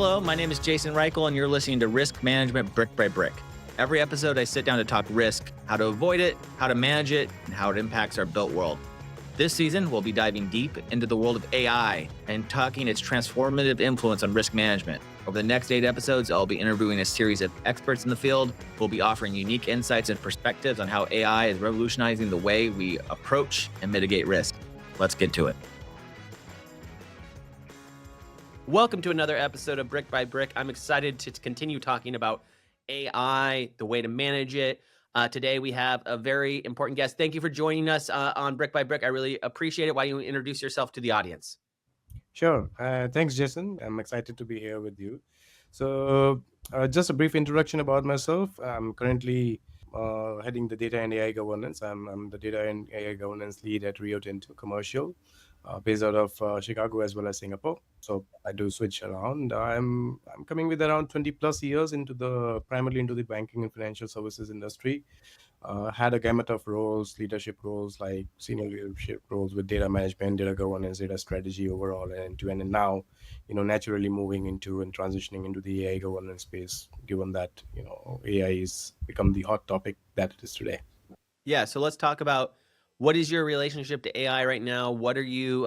Hello, my name is Jason Reichl, and you're listening to Risk Management Brick by Brick. Every episode, I sit down to talk risk, how to avoid it, how to manage it, and how it impacts our built world. This season, we'll be diving deep into the world of AI and talking its transformative influence on risk management. Over the next 8 episodes, I'll be interviewing a series of experts in the field who will be offering unique insights and perspectives on how AI is revolutionizing the way we approach and mitigate risk. Let's get to it. Welcome to another episode of Brick by Brick. I'm excited to continue talking about AI, the way to manage it. Today, we have a very important guest. Thank you for joining us on Brick by Brick. I really appreciate it. Why don't you introduce yourself to the audience? Sure. Thanks, Jason. I'm excited to be here with you. So, just a brief introduction about myself. I'm currently heading the data and AI governance. I'm the data and AI governance lead at Rio Tinto Commercial, based out of Chicago as well as Singapore. So I do switch around. I'm coming with around 20 plus years primarily into the banking and financial services industry. Had a gamut of roles, leadership roles like senior leadership roles with data management, data governance, data strategy overall, and end-to-end. And now, naturally moving into and transitioning into the AI governance space, given that, AI is become the hot topic that it is today. Yeah, so let's talk about what is your relationship to AI right now? What are you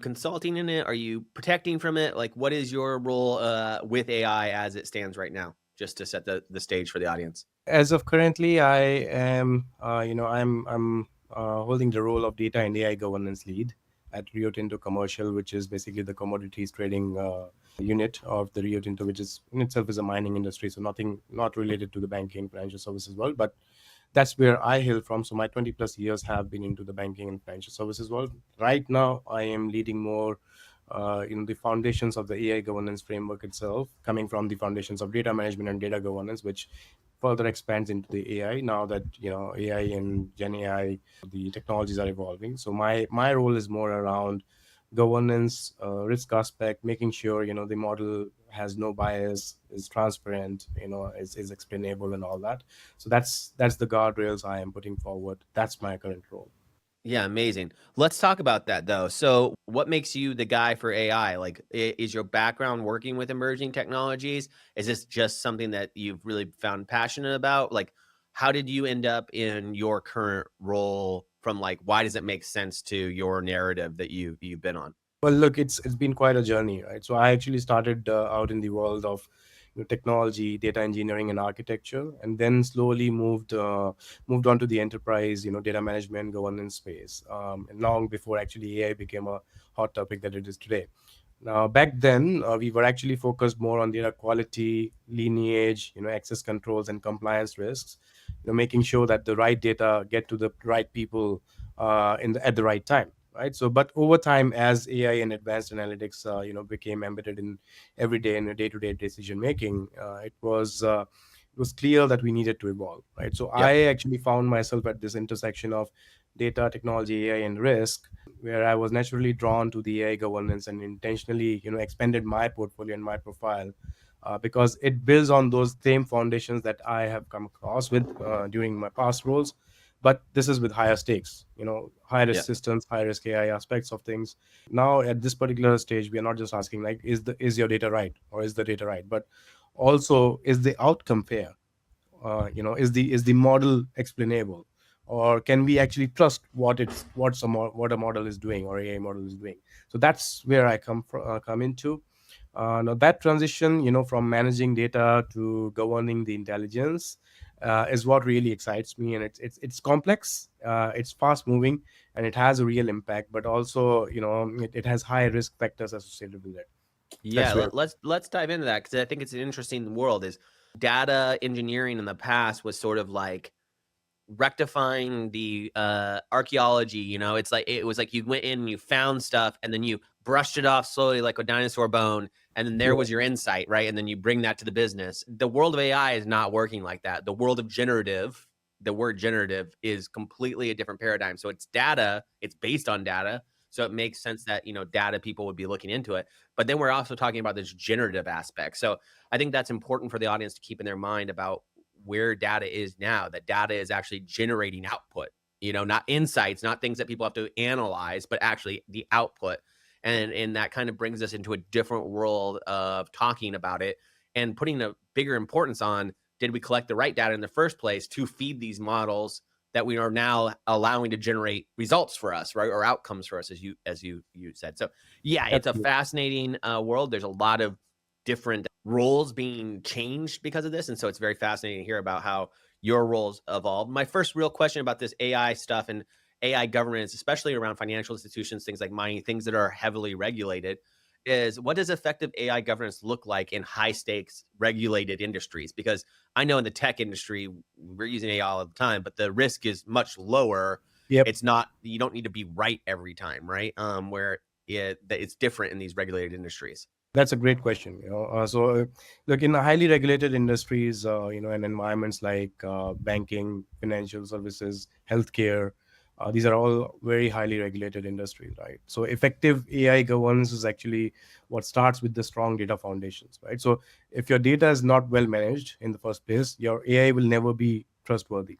consulting in it? Are you protecting from it? Like, what is your role with AI as it stands right now? Just to set the stage for the audience. As of currently, I am, I'm holding the role of data and AI governance lead at Rio Tinto Commercial, which is basically the commodities trading unit of the Rio Tinto, which is in itself is a mining industry, so not related to the banking financial services world, but that's where I hail from. So my 20 plus years have been into the banking and financial services world. Right now, I am leading more the foundations of the AI governance framework itself, coming from the foundations of data management and data governance, which further expands into the AI now that AI and Gen AI, the technologies are evolving. So my role is more around governance, risk aspect, making sure the model has no bias, is transparent, is explainable and all that. So that's the guardrails I am putting forward. That's my current role. Yeah, amazing. Let's talk about that though. So what makes you the guy for AI? Like, is your background working with emerging technologies? Is this just something that you've really found passionate about? Like, how did you end up in your current role from like, why does it make sense to your narrative that you've been on? Well, look, it's been quite a journey, right? So I actually started out in the world of technology, data engineering, and architecture, and then slowly moved on to the enterprise, data management, governance space, and long before actually AI became a hot topic that it is today. Now, back then, we were actually focused more on data quality, lineage, access controls, and compliance risks. Making sure that the right data get to the right people at the right time. Right. So, but over time, as AI and advanced analytics, became embedded in every day in a day-to-day decision making, it was clear that we needed to evolve. Right. So, Yep. I actually found myself at this intersection of data, technology, AI, and risk, where I was naturally drawn to the AI governance and intentionally, expanded my portfolio and my profile. Because it builds on those same foundations that I have come across with during my past roles, but this is with higher stakes, high risk Yeah. systems, high risk AI aspects of things. Now at this particular stage, we are not just asking like, is your data right, or is the data right, but also, is the outcome fair? Is the model explainable, or can we actually trust what a model is doing, or AI model is doing? So that's where I come into. Now that transition, from managing data to governing the intelligence, is what really excites me, and it's complex, it's fast moving, and it has a real impact. But also, it has high risk factors associated with it. Yeah, That's where. let's dive into that because I think it's an interesting world. Is data engineering in the past was sort of like rectifying the archaeology. It's like it was like you went in and you found stuff and then you brushed it off slowly like a dinosaur bone, and then there was your insight, right? And then you bring that to the business. The world of AI is not working like that. The world of generative, the word generative is completely a different paradigm. So it's data, it's based on data. So it makes sense that, data people would be looking into it. But then we're also talking about this generative aspect. So I think that's important for the audience to keep in their mind about where data is now, that data is actually generating output, not insights, not things that people have to analyze, but actually the output. And that kind of brings us into a different world of talking about it and putting a bigger importance on, did we collect the right data in the first place to feed these models that we are now allowing to generate results for us, right? Or outcomes for us, as you said. So yeah, it's a Absolutely. fascinating world. There's a lot of different roles being changed because of this. And so it's very fascinating to hear about how your roles evolved. My first real question about this AI stuff and AI governance, especially around financial institutions, things like mining, things that are heavily regulated, is what does effective AI governance look like in high stakes regulated industries? Because I know in the tech industry, we're using AI all the time, but the risk is much lower. Yep. It's not, you don't need to be right every time, right? Where it's different in these regulated industries. That's a great question. Look, in highly regulated industries, and environments like banking, financial services, healthcare, these are all very highly regulated industries, right? So effective AI governance is actually what starts with the strong data foundations, right? So if your data is not well managed in the first place, your AI will never be trustworthy.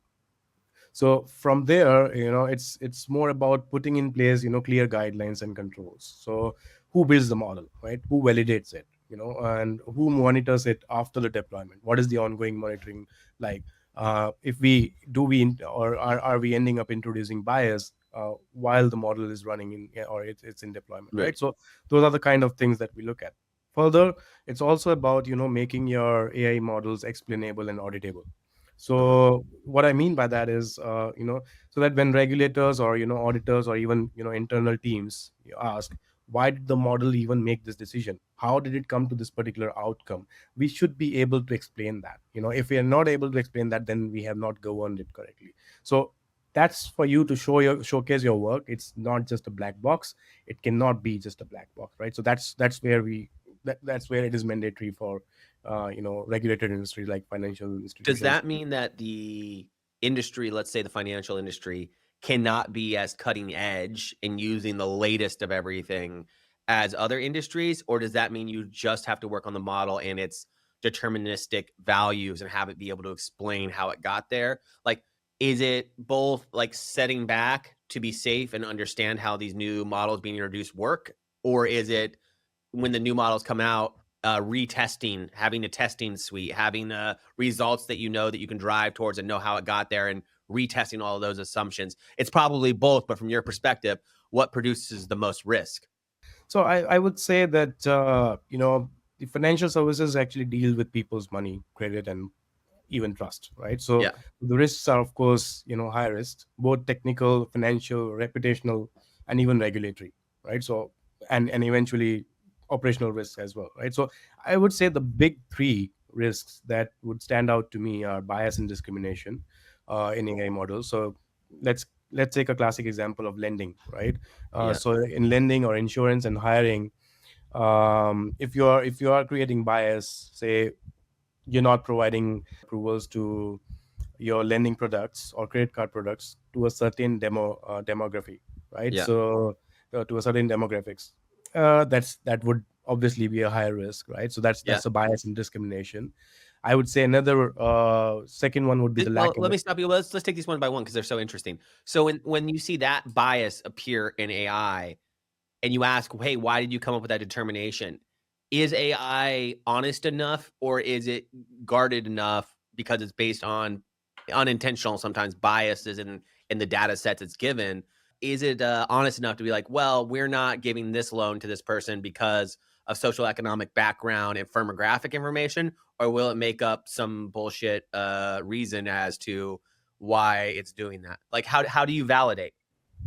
So from there, it's more about putting in place, clear guidelines and controls. So who builds the model, right? Who validates it, and who monitors it after the deployment? What is the ongoing monitoring like? If we do we in- or are we ending up introducing bias while the model is running or it's in deployment, Right. right? So those are the kind of things that we look at. Further, it's also about making your AI models explainable and auditable. Uh-huh. So what I mean by that is, so that when regulators or auditors or even internal teams ask, why did the model even make this decision? How did it come to this particular outcome? We should be able to explain that. If we are not able to explain that, then we have not governed it correctly. So that's for you to showcase your work. It's not just a black box. It cannot be just a black box, right? So that's where that's where it is mandatory for regulated industry like financial Does institutions. that mean that the industry, let's say the financial industry, cannot be as cutting edge in using the latest of everything as other industries? Or does that mean you just have to work on the model and its deterministic values and have it be able to explain how it got there? Like, is it both like setting back to be safe and understand how these new models being introduced work? Or is it when the new models come out, retesting, having a testing suite, having results that that you can drive towards and know how it got there, and retesting all of those assumptions? It's probably both, but from your perspective, what produces the most risk? So I would say that the financial services actually deal with people's money, credit, and even trust, right? So Yeah, the risks are, of course, high risk, both technical, financial, reputational, and even regulatory, right? So and eventually operational risks as well, right? So I would say the big three risks that would stand out to me are bias and discrimination in AI models. So let's take a classic example of lending, right? yeah, So in lending or insurance and hiring, if you are creating bias, say you're not providing approvals to your lending products or credit card products to a certain demography, right? yeah. So to a certain demographics, that would obviously be a higher risk, right? So Yeah. that's a bias and discrimination. I would say another second one would be the Well, lack of. let me stop you. Let's take these one by one because they're so interesting. So when you see that bias appear in AI, and you ask, hey, why did you come up with that determination? Is AI honest enough, or is it guarded enough because it's based on unintentional, sometimes biases in the data sets it's given? Is it honest enough to be like, well, we're not giving this loan to this person because of social economic background and firmographic information, or will it make up some bullshit reason as to why it's doing that? Like, how do you validate?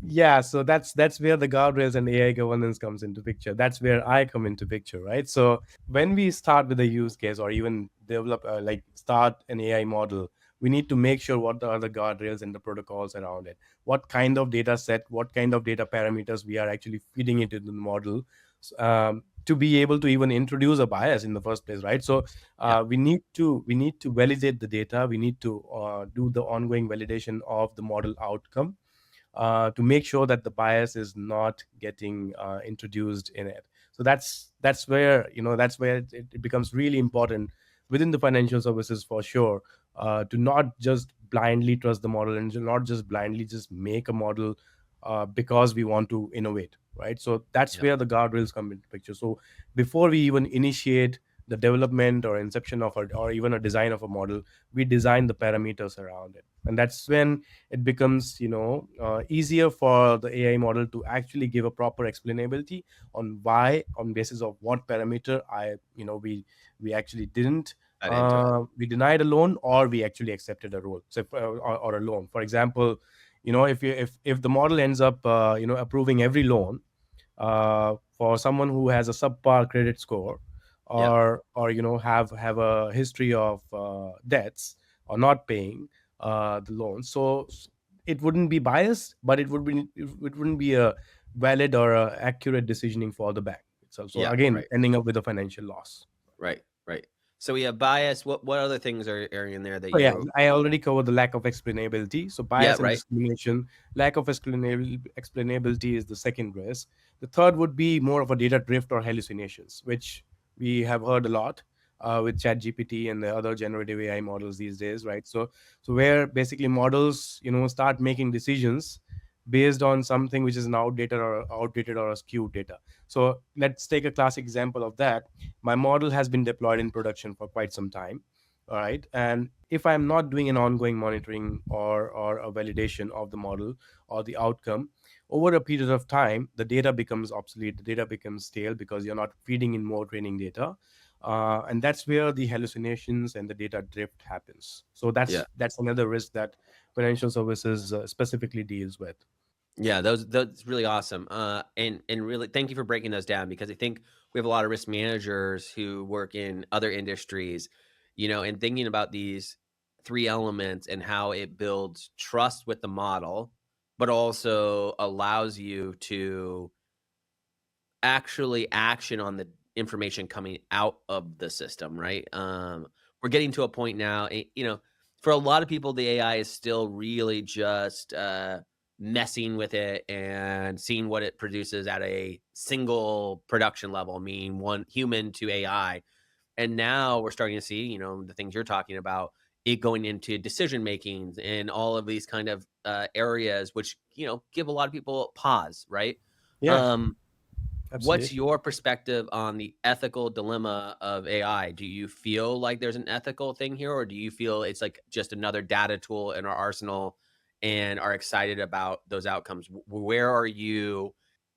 Yeah, so that's where the guardrails and AI governance comes into picture. That's where I come into picture, right? So when we start with a use case or even develop like start an AI model, we need to make sure what are the guardrails and the protocols around it. What kind of data set, what kind of data parameters we are actually feeding into the model, to be able to even introduce a bias in the first place, right? So Yeah, we need to validate the data. We need to do the ongoing validation of the model outcome to make sure that the bias is not getting introduced in it. So that's where it becomes really important within the financial services for sure, to not just blindly trust the model and to not just blindly just make a model because we want to innovate, right? So that's Yeah. where the guardrails come into picture. So before we even initiate the development or inception of or even a design of a model, we design the parameters around it, and that's when it becomes easier for the AI model to actually give a proper explainability on why, on basis of what parameter we actually didn't Got into it. we denied a loan, or we actually accepted a role, so or a loan. For example, if the model ends up approving every loan for someone who has a subpar credit score, Yeah. or have a history of debts or not paying the loan, so it wouldn't be biased, but it wouldn't be a valid or a accurate decisioning for the bank. So Yeah. again, Right. ending up with a financial loss. Right. Right. So we have bias. What other things are in there that Oh yeah, you? I already covered the lack of explainability. So Yeah. bias and Right. discrimination, lack of explainability is the second risk. The third would be more of a data drift or hallucinations, which we have heard a lot with ChatGPT and the other generative AI models these days, right? So where basically models, start making decisions based on something which is an outdated or a skewed data. So let's take a classic example of that. My model has been deployed in production for quite some time, all right, and if I'm not doing an ongoing monitoring or a validation of the model or the outcome, over a period of time the data becomes obsolete, the data becomes stale, because you're not feeding in more training data, and that's where the hallucinations and the data drift happens. So Yeah. that's another risk that financial services specifically deals with. Yeah, those really awesome. And really thank you for breaking those down, because I think we have a lot of risk managers who work in other industries, and thinking about these three elements and how it builds trust with the model, but also allows you to actually action on the information coming out of the system, right? We're getting to a point now, for a lot of people, the AI is still really just messing with it and seeing what it produces at a single production level, meaning one human to AI. And now we're starting to see, the things you're talking about, it going into decision makings and all of these kind of areas, which give a lot of people pause, right? Yeah, Um, What's absolutely. your perspective on the ethical dilemma of AI? Do you feel like there's an ethical thing here, or do you feel it's like just another data tool in our arsenal and are excited about those outcomes? Where are you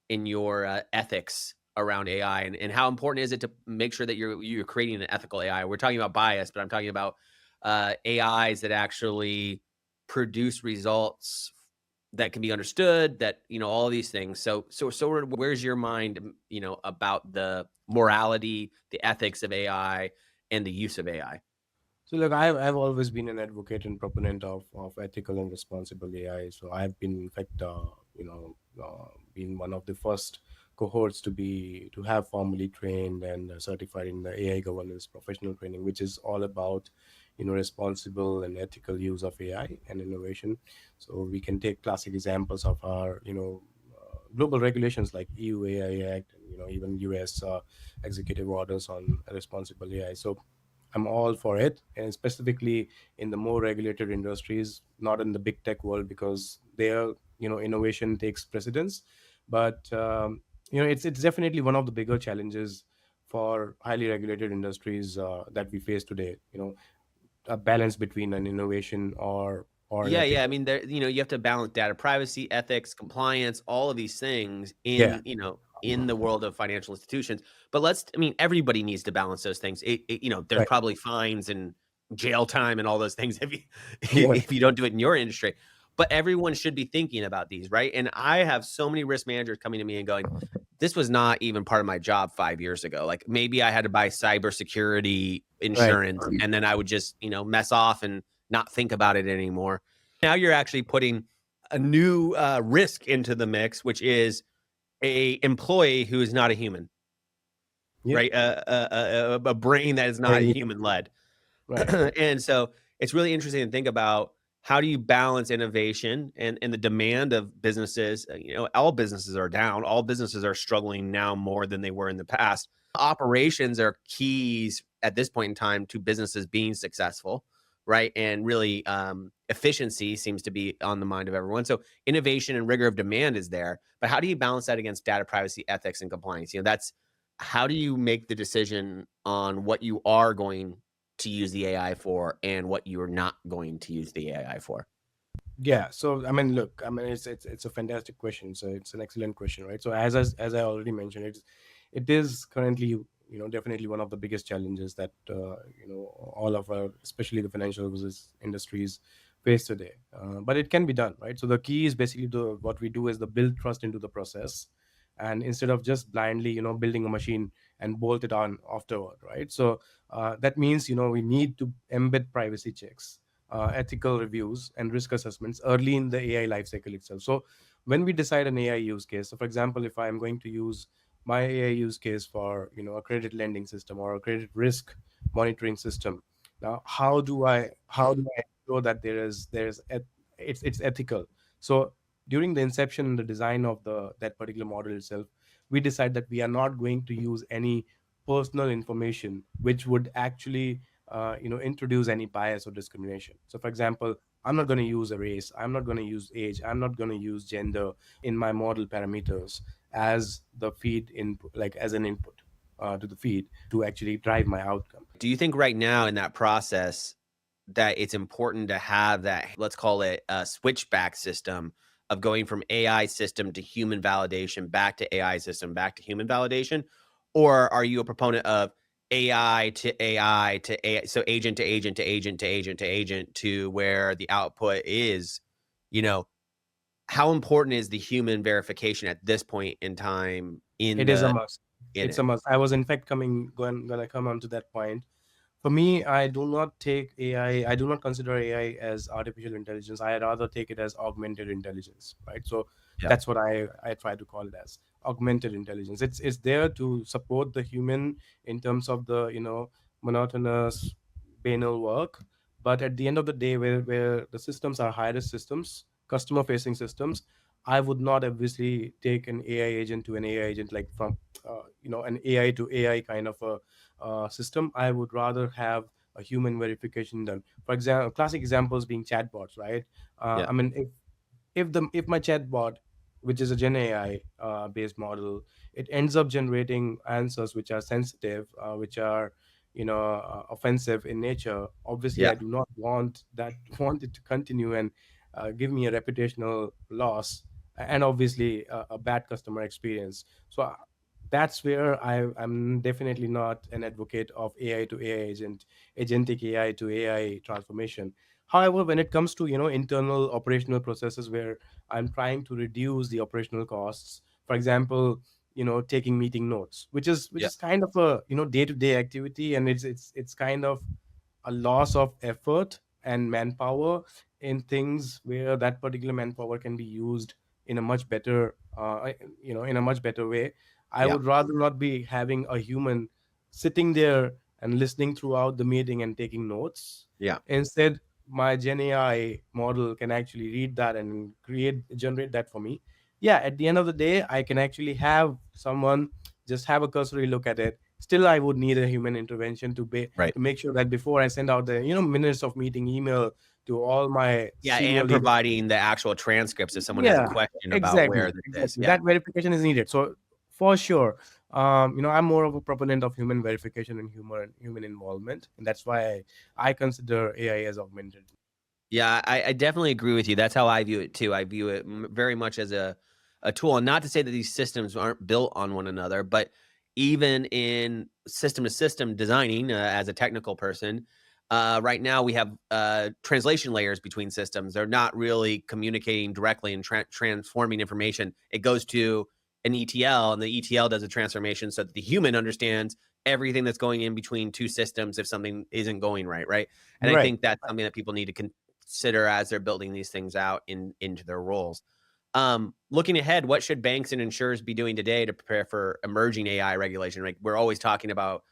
in your ethics around AI, and how important is it to make sure that you're creating an ethical AI? We're talking about bias, but I'm talking about AIs that actually produce results that can be understood, that all of these things. So sort of, where's your mind, about the morality, the ethics of AI, and the use of AI? So look, I've always been an advocate and proponent of ethical and responsible AI. So I've been, in fact, been one of the first cohorts to have formally trained and certified in the AI governance professional training, which is all about responsible and ethical use of AI and innovation. So we can take classic examples of our global regulations like EU AI Act, and even US executive orders on responsible AI. So I'm all for it, and specifically in the more regulated industries, not in the big tech world, because there, innovation takes precedence. But it's definitely one of the bigger challenges for highly regulated industries that we face today. A balance between an innovation or an Yeah, yeah. I ethical. mean, there, you have to balance data privacy, ethics, compliance, all of these things Yeah, in the world of financial institutions. But I mean, everybody needs to balance those things. There's right. probably fines and jail time and all those things if you Yeah, if you don't do it in your industry. But everyone should be thinking about these, right? And I have so many risk managers coming to me and going, "This was not even part of my job 5 years ago. Like maybe I had to buy cybersecurity right. insurance, and then I would just mess off and not think about it anymore." Now you're actually putting a new risk into the mix, which is a employee who is not a human, Yeah, right? A brain that is not yeah, human led. right. And so it's really interesting to think about, how do you balance innovation and the demand of businesses. All businesses are down. All businesses are struggling now more than they were in the past. Operations are keys at this point in time to businesses being successful. right? And really, efficiency seems to be on the mind of everyone. So innovation and rigor of demand is there, but how do you balance that against data privacy, ethics, and compliance? That's how do you make the decision on what you are going to use the AI for and what you're not going to use the AI for? Yeah. So I mean, look, I mean, it's a fantastic question. So it's an excellent question, right? So as I already mentioned, it is currently, definitely one of the biggest challenges that all of our, especially the financial services industries, face today. But it can be done, right? So the key is basically what we do is the build trust into the process, and instead of just blindly, building a machine and bolt it on afterward, right? So that means, we need to embed privacy checks, ethical reviews, and risk assessments early in the AI lifecycle itself. So when we decide an AI use case, so for example, if I'm going to use my AI use case for a credit lending system or a credit risk monitoring system, now how do I ensure that it's ethical? So during the inception and the design of that particular model itself, we decide that we are not going to use any personal information which would actually introduce any bias or discrimination. So for example, I'm not going to use a race, I'm not going to use age, I'm not going to use gender in my model parameters as the feed input, like as an input to the feed to actually drive my outcome. Do you think right now in that process that it's important to have that, let's call it a switchback system of going from AI system to human validation, back to AI system, back to human validation? Or are you a proponent of AI to AI to AI, so agent to agent to agent to agent to agent, to where the output is, you know, how important is the human verification at this point in time It is a must. in It's it? a must. I was in fact gonna come on to that point. For me, I do not take AI, I do not consider AI as artificial intelligence. I rather take it as augmented intelligence, right? So Yeah. that's what I try to call it as augmented intelligence. It's there to support the human in terms of the, monotonous banal work. But at the end of the day, where the systems are high risk systems, customer facing systems, I would not obviously take an AI agent to an AI agent, like from an AI to AI kind of a system. I would rather have a human verification done. For example, classic examples being chatbots, right? Yeah. I mean, if my chatbot, which is a Gen AI based model, it ends up generating answers which are sensitive, which are offensive in nature. Obviously, Yeah. I do not want that want it to continue and give me a reputational loss, and obviously a bad customer experience. So that's where I'm definitely not an advocate of AI to AI agent, agentic AI to AI transformation. However, when it comes to internal operational processes where I'm trying to reduce the operational costs, for example, taking meeting notes, which Yeah. is kind of a day to day activity, and it's kind of a loss of effort and manpower in things where that particular manpower can be used in a much better in a much better way. I Yeah. would rather not be having a human sitting there and listening throughout the meeting and taking notes. Yeah. Instead, my Gen AI model can actually read that and generate that for me. Yeah, at the end of the day, I can actually have someone just have a cursory look at it. Still, I would need a human intervention Right. to make sure that before I send out the minutes of meeting email to all my Yeah, senior and leaders. providing the actual transcripts if someone has a Yeah, question about exactly, where this is. exactly. Yeah. That verification is needed. So for sure, I'm more of a proponent of human verification and human involvement, and that's why I consider AI as augmented. Yeah, I definitely agree with you. That's how I view it too. I view it very much as a tool, and not to say that these systems aren't built on one another, but even in system to system designing, as a technical person, right now we have translation layers between systems. They're not really communicating directly and transforming information. It goes to an ETL, and the ETL does a transformation so that the human understands everything that's going in between two systems if something isn't going right, right? And I Right. think that's something that people need to consider as they're building these things out into their roles. Looking ahead, what should banks and insurers be doing today to prepare for emerging AI regulation? Like we're always talking about,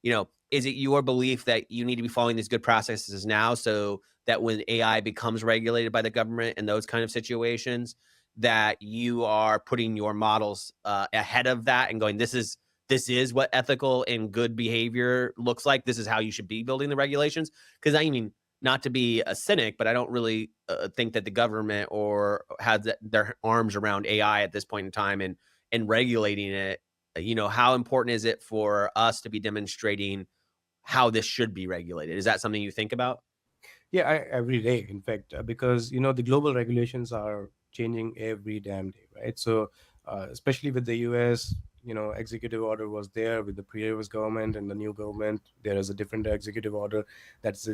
is it your belief that you need to be following these good processes now so that when AI becomes regulated by the government and those kind of situations, that you are putting your models ahead of that and going, this is what ethical and good behavior looks like. This is how you should be building the regulations. Because I mean, not to be a cynic, but I don't really think that the government or has their arms around AI at this point in time and regulating it. How important is it for us to be demonstrating how this should be regulated? Is that something you think about? Yeah, every day, in fact, because the global regulations are changing every damn day, right? So, especially with the U.S., executive order was there with the previous government and the new government. There is a different executive order that's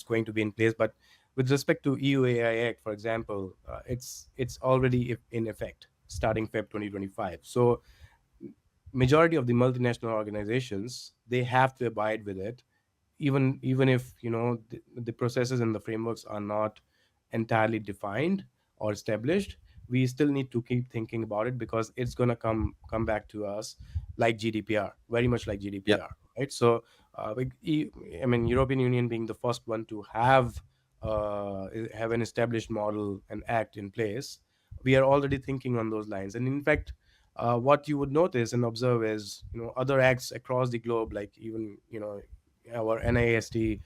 going to be in place. But with respect to EU AI Act, for example, it's already in effect starting Feb 2025. So, majority of the multinational organizations, they have to abide with it, even if the processes and the frameworks are not entirely defined or established. We still need to keep thinking about it, because it's going to come back to us like GDPR, very much like Yep. GDPR, right? So I mean, European Union being the first one to have an established model and act in place, we are already thinking on those lines. And in fact, what you would notice and observe is, other acts across the globe, like even our NIST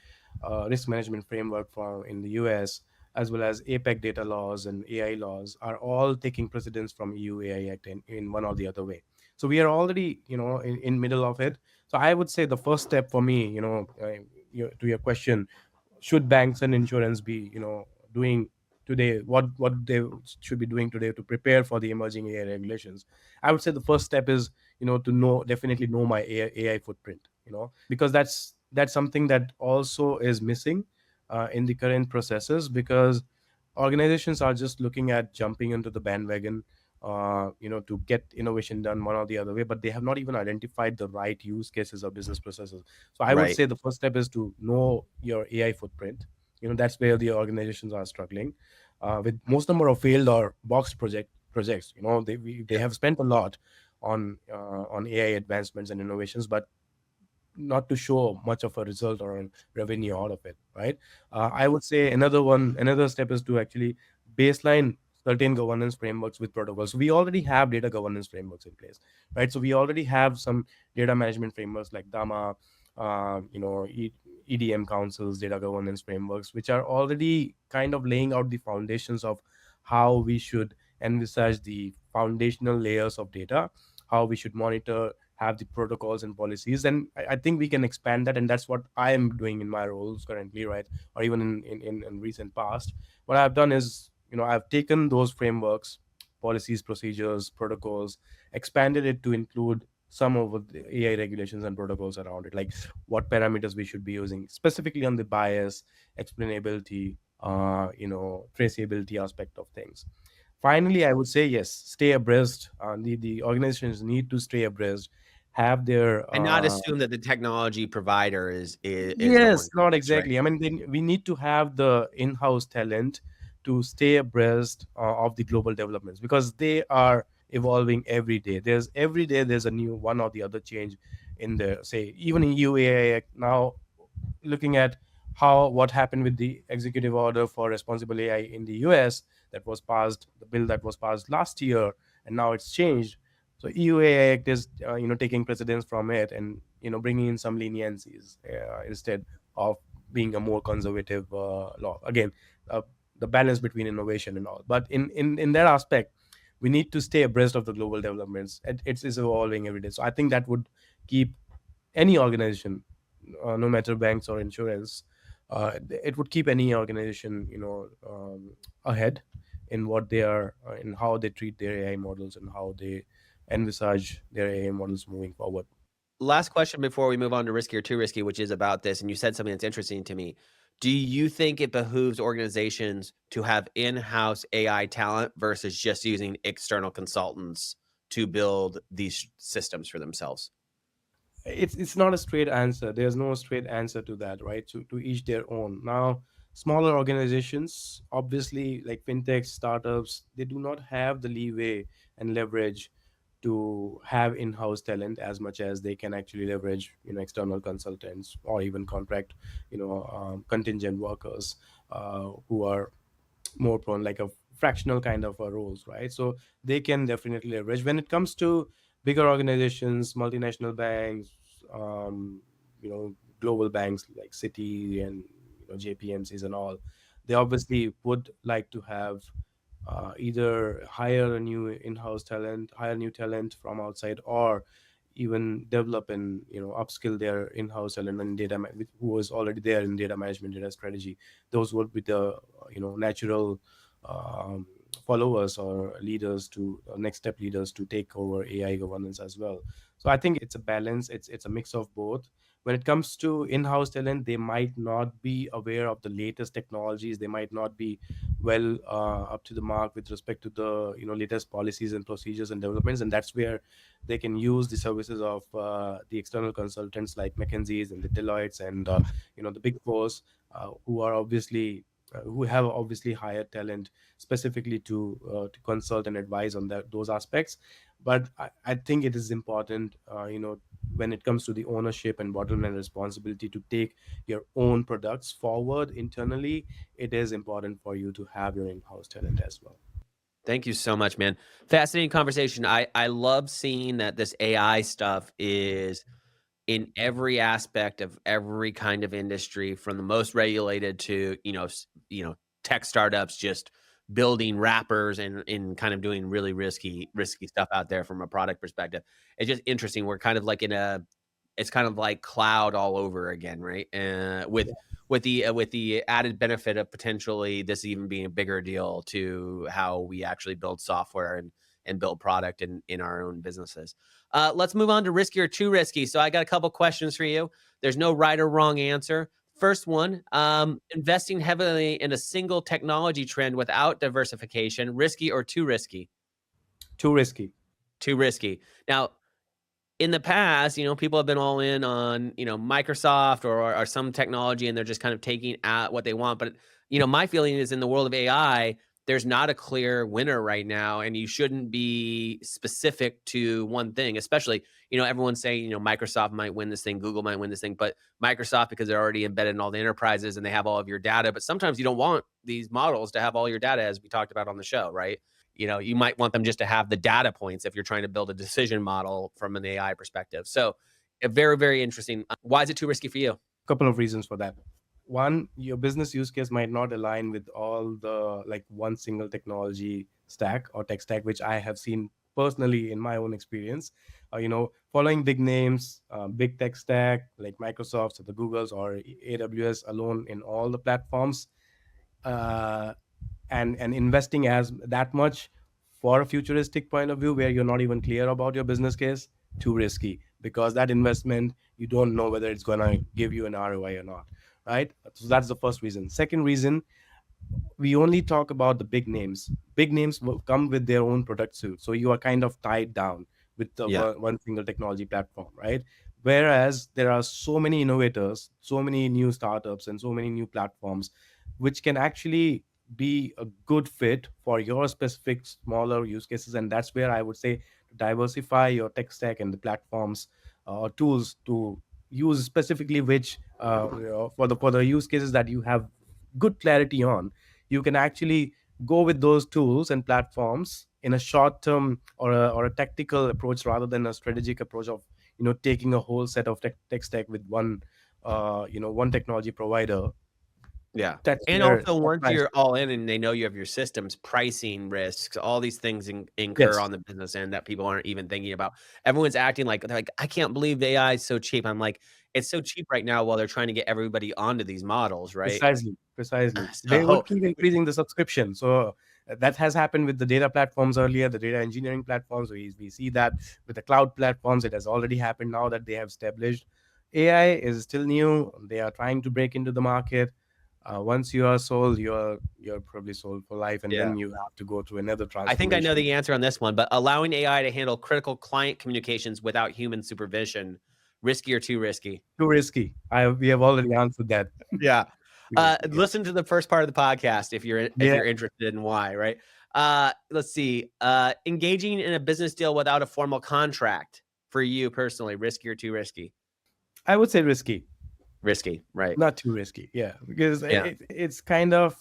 risk management framework from in the US, as well as APEC data laws and AI laws, are all taking precedence from EU AI Act in one or the other way. So we are already in middle of it. So I would say the first step for me, to your question, should banks and insurance be doing today, what they should be doing today to prepare for the emerging AI regulations? I would say the first step is to definitely know my AI footprint, because that's something that also is missing in the current processes, because organizations are just looking at jumping into the bandwagon, to get innovation done one or the other way, but they have not even identified the right use cases or business processes. So I would Right. say the first step is to know your AI footprint. That's where the organizations are struggling with most number of failed or boxed projects. They Yeah. have spent a lot on AI advancements and innovations, but not to show much of a result or a revenue out of it, right? I would say another step is to actually baseline certain governance frameworks with protocols. We already have data governance frameworks in place, right? So we already have some data management frameworks like DAMA, EDM councils, data governance frameworks, which are already kind of laying out the foundations of how we should envisage the foundational layers of data, how we should monitor, have the protocols and policies. And I think we can expand that, and that's what I am doing in my roles currently, right? Or even in recent past, what I've done is, I've taken those frameworks, policies, procedures, protocols, expanded it to include some of the AI regulations and protocols around it, like what parameters we should be using specifically on the bias, explainability, traceability aspect of things. Finally, I would say yes, stay abreast. The organizations need to stay abreast, have their And not assume that the technology provider is the one yes, doing not this, right? exactly. I mean, then we need to have the in-house talent to stay abreast of the global developments, because they are evolving every day. Every day there's a new one or the other change in there. Say even in UAI Act now, looking at what happened with the executive order for responsible AI in the US, that was passed, the bill that was passed last year, and now it's changed. So EU AI Act is taking precedence from it, and bringing in some leniencies instead of being a more conservative law. Again, uh, the balance between innovation and all. But in that aspect, we need to stay abreast of the global developments. It's evolving every day. So I think that would keep any organization, no matter banks or insurance, it would keep any organization, ahead in what they are, in how they treat their AI models and how they envisage their AI models moving forward. Last question before we move on to risky or too risky, which is about this. And you said something that's interesting to me. Do you think it behooves organizations to have in-house AI talent versus just using external consultants to build these systems for themselves? It's not a straight answer. There's no straight answer to that, right? To each their own. Now, smaller organizations, obviously, like fintech startups, they do not have the leeway and leverage to have in-house talent as much as they can actually leverage external consultants, or even contract contingent workers who are more prone, like a fractional kind of roles, right? So they can definitely leverage. When it comes to bigger organizations, multinational banks, um, global banks like Citi and JPMCs and all, they obviously would like to have either hire a new in-house talent, hire new talent from outside, or even develop and upskill their in-house talent and who was already there in data management, data strategy. Those would be the natural um, followers or leaders to next step leaders to take over AI governance as well. So I think it's a balance. It's a mix of both. When it comes to in-house talent, they might not be aware of the latest technologies. They might not be well up to the mark with respect to the latest policies and procedures and developments, and that's where they can use the services of the external consultants like McKinsey's and the Deloitte's and the big fours who are obviously who have obviously hired talent specifically to consult and advise on those aspects. But I think it is important, when it comes to the ownership and bottom line responsibility to take your own products forward internally, it is important for you to have your in-house talent as well. Thank you so much, man. Fascinating conversation. I love seeing that this AI stuff is in every aspect of every kind of industry, from the most regulated to tech startups just building wrappers and kind of doing really risky stuff out there from a product perspective. It's just interesting. We're kind of like it's kind of like cloud all over again, right? With the added benefit of potentially this even being a bigger deal to how we actually build software and build product in our own businesses. Let's move on to risky or too risky. So I got a couple questions for you. There's no right or wrong answer. First one, investing heavily in a single technology trend without diversification, risky or too risky? Too risky. Too risky. Now, in the past, people have been all in on, Microsoft or some technology, and they're just kind of taking at what they want. But, my feeling is in the world of AI, there's not a clear winner right now, and you shouldn't be specific to one thing, especially, everyone's saying, Microsoft might win this thing, Google might win this thing, but Microsoft, because they're already embedded in all the enterprises and they have all of your data, but sometimes you don't want these models to have all your data, as we talked about on the show, right? You might want them just to have the data points if you're trying to build a decision model from an AI perspective. So very, very interesting. Why is it too risky for you? Couple of reasons for that. One, your business use case might not align with all the one single technology stack or tech stack, which I have seen personally in my own experience. Following big names, big tech stack like Microsoft or the Googles or AWS alone in all the platforms, and investing as that much for a futuristic point of view where you're not even clear about your business case, too risky, because that investment, you don't know whether it's going to give you an ROI or not, right? So that's the first reason. Second reason, we only talk about the big names. Big names will come with their own product suite, so you are kind of tied down with the one single technology platform, right? Whereas there are so many innovators, so many new startups and so many new platforms which can actually be a good fit for your specific smaller use cases. And that's where I would say diversify your tech stack and the platforms or tools to use specifically which for the use cases that you have good clarity on. You can actually go with those tools and platforms in a short term or a tactical approach rather than a strategic approach of taking a whole set of tech stack with one one technology provider. Yeah. That's And where also, once you're all in and they know you have your systems, pricing risks, all these things incur Yes. on the business end that people aren't even thinking about. Everyone's acting like they're like, I can't believe AI is so cheap. I'm like, it's so cheap right now while they're trying to get everybody onto these models, right? Precisely. They So would keep increasing the subscription. So that has happened with the data platforms earlier, the data engineering platforms. We see that with the cloud platforms. It has already happened now that they have established. AI is still new. They are trying to break into the market. Once you are sold, you're probably sold for life, and Yeah. then you have to go through another I transformation. think I know the answer on this one, but allowing AI to handle critical client communications without human supervision, risky or too risky? Too risky. We have already answered that. Yeah. Too risky, yeah. Listen to the first part of the podcast if you're Yeah. interested in why, right? Let's see. Engaging in a business deal without a formal contract for you personally, risky or too risky? I would say risky. Risky, right? Not too risky, yeah, because Yeah. it's kind of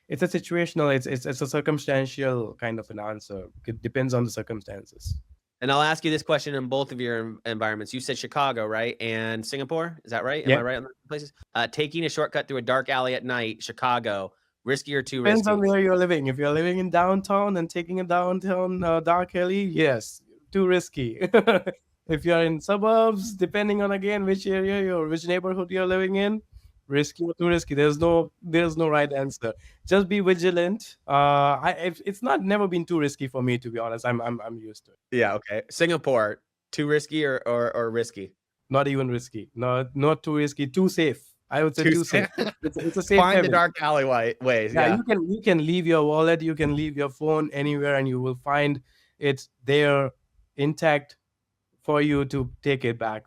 it's a situational, it's a circumstantial kind of an answer. It depends on the circumstances. And I'll ask you this question in both of your environments. You said Chicago, right? And Singapore. Is that right? Am Yeah. I right on the places? Taking a shortcut through a dark alley at night, Chicago, risky or too Depends on risky? where you're living. If you're living in downtown and taking a downtown dark alley, yes, too risky. If you're in suburbs, depending on again which area you're, which neighborhood you're living in, risky or too risky. There's no right answer. Just be vigilant. It's not never been too risky for me, to be honest. I'm used to it. Yeah. Okay. Singapore, too risky or risky? Not even risky. Not too risky. Too safe. I would say Too too safe. safe. It's a safe Find the haven. dark ways. Yeah, Yeah. you can leave your wallet, you can leave your phone anywhere, and you will find it's there intact for you to take it back,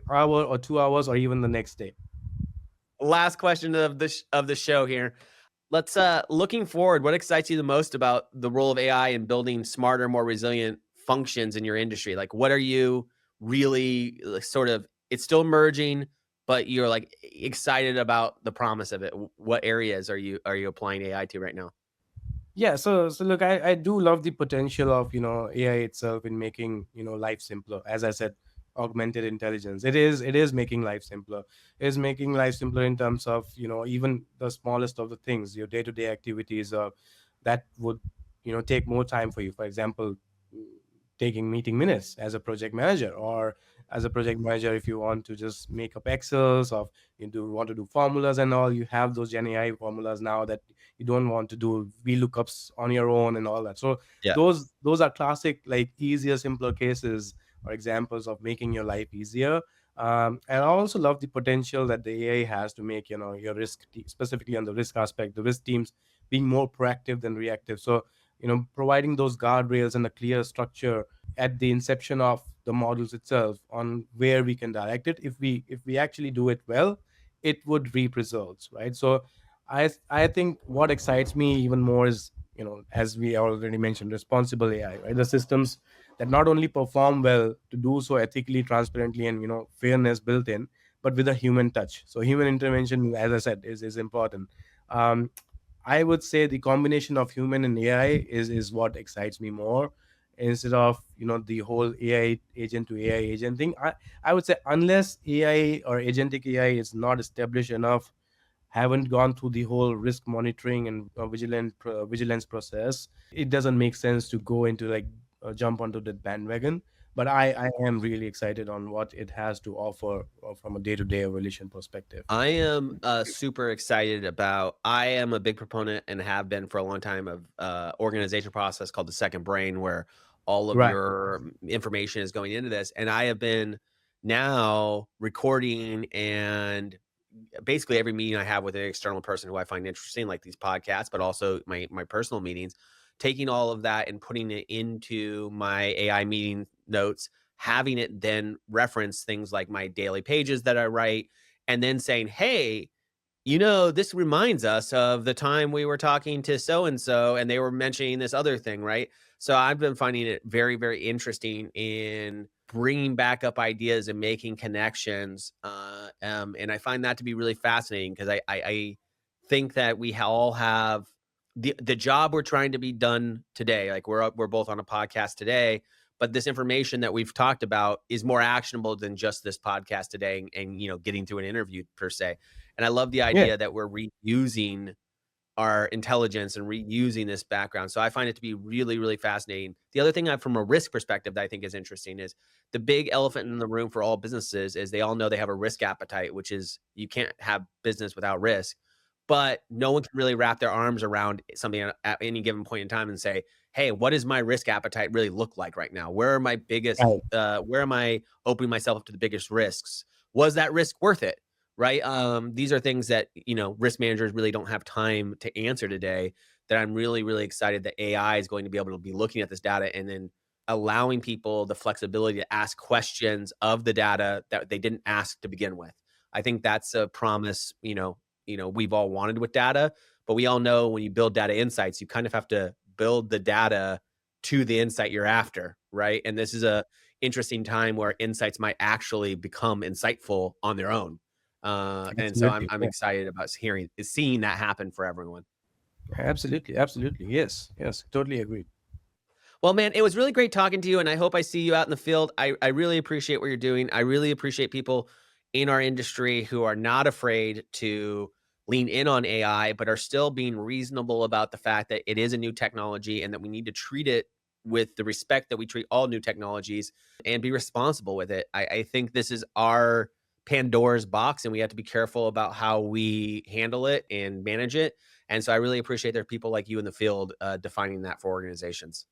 hour or 2 hours, or even the next day. Last question of the show here. Let's looking forward, what excites you the most about the role of AI in building smarter, more resilient functions in your industry? Like, what are you really like, sort of? It's still emerging, but you're like excited about the promise of it. What areas are you applying AI to right now? Yeah, so look, I do love the potential of AI itself in making life simpler. As I said, augmented intelligence, it is making life simpler. It is making life simpler in terms of even the smallest of the things, your day-to-day activities that would take more time for you. For example, taking meeting minutes as a project manager, or as a project manager, if you want to just make up excels, of want to do formulas and all, you have those gen AI formulas now that you don't want to do VLOOKUPs on your own and all that. So Yeah. those are classic, like, easier, simpler cases or examples of making your life easier. And I also love the potential that the AI has to make your specifically on the risk aspect, the risk teams being more proactive than reactive. So providing those guardrails and a clear structure at the inception of the models itself on where we can direct it. If we actually do it well, it would reap results, right? So I think what excites me even more is, as we already mentioned, responsible AI, right? The systems that not only perform well, to do so ethically, transparently, and fairness built in, but with a human touch. So human intervention, as I said, is important. um, I would say the combination of human and AI is what excites me more, instead of the whole AI agent to AI agent thing. I would say, unless AI or agentic AI is not established enough, haven't gone through the whole risk monitoring and vigilance process, it doesn't make sense to go into, like, jump onto that bandwagon. But I am really excited on what it has to offer from a day-to-day evolution perspective. I am super excited about. I am a big proponent and have been for a long time of organization process called the second brain, where all of Right. your information is going into this. And I have been now recording, and basically every meeting I have with an external person who I find interesting, like these podcasts, but also my personal meetings, taking all of that and putting it into my AI meeting notes, having it then reference things like my daily pages that I write, and then saying, hey, this reminds us of the time we were talking to so and so, and they were mentioning this other thing, right? So I've been finding it very, very interesting in bringing back up ideas and making connections. And I find that to be really fascinating because I think that we all have the job we're trying to be done today. Like we're both on a podcast today, but this information that we've talked about is more actionable than just this podcast today, and getting through an interview per se. And I love the Yeah. idea that we're reusing our intelligence and reusing this background. So I find it to be really, really fascinating. The other thing from a risk perspective that I think is interesting is the big elephant in the room for all businesses is they all know they have a risk appetite, which is you can't have business without risk. But no one can really wrap their arms around something at any given point in time and say, hey, what does my risk appetite really look like right now? Where are my biggest, Right. where am I opening myself up to the biggest risks? Was that risk worth it? Right. These are things that, risk managers really don't have time to answer today, that I'm really, really excited that AI is going to be able to be looking at this data and then allowing people the flexibility to ask questions of the data that they didn't ask to begin with. I think that's a promise, we've all wanted with data, but we all know when you build data insights, you kind of have to build the data to the insight you're after, right? And this is a interesting time where insights might actually become insightful on their own. And so I'm Absolutely. I'm Yeah. excited about seeing that happen for everyone. Absolutely. Absolutely. Yes. Yes. Totally agree. Well, man, it was really great talking to you, and I hope I see you out in the field. I really appreciate what you're doing. I really appreciate people in our industry who are not afraid to lean in on AI, but are still being reasonable about the fact that it is a new technology and that we need to treat it with the respect that we treat all new technologies and be responsible with it. I think this is our Pandora's box, and we have to be careful about how we handle it and manage it. And so I really appreciate there are people like you in the field defining that for organizations.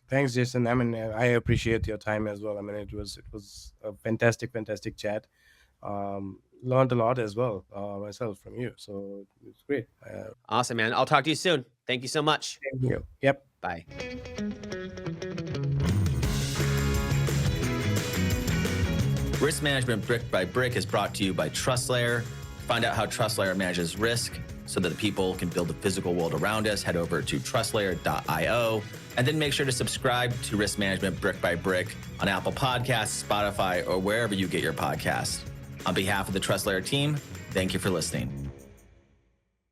Thanks, Jason. I mean, I appreciate your time as well. I mean, it was a fantastic chat. Learned a lot as well myself from you, so it's great. Awesome, man. I'll talk to you soon. Thank you so much. Thank you. Yep. Bye. Risk Management Brick by Brick is brought to you by TrustLayer. Find out how TrustLayer manages risk so that the people can build the physical world around us. Head over to TrustLayer.io. And then make sure to subscribe to Risk Management Brick by Brick on Apple Podcasts, Spotify, or wherever you get your podcasts. On behalf of the TrustLayer team, thank you for listening.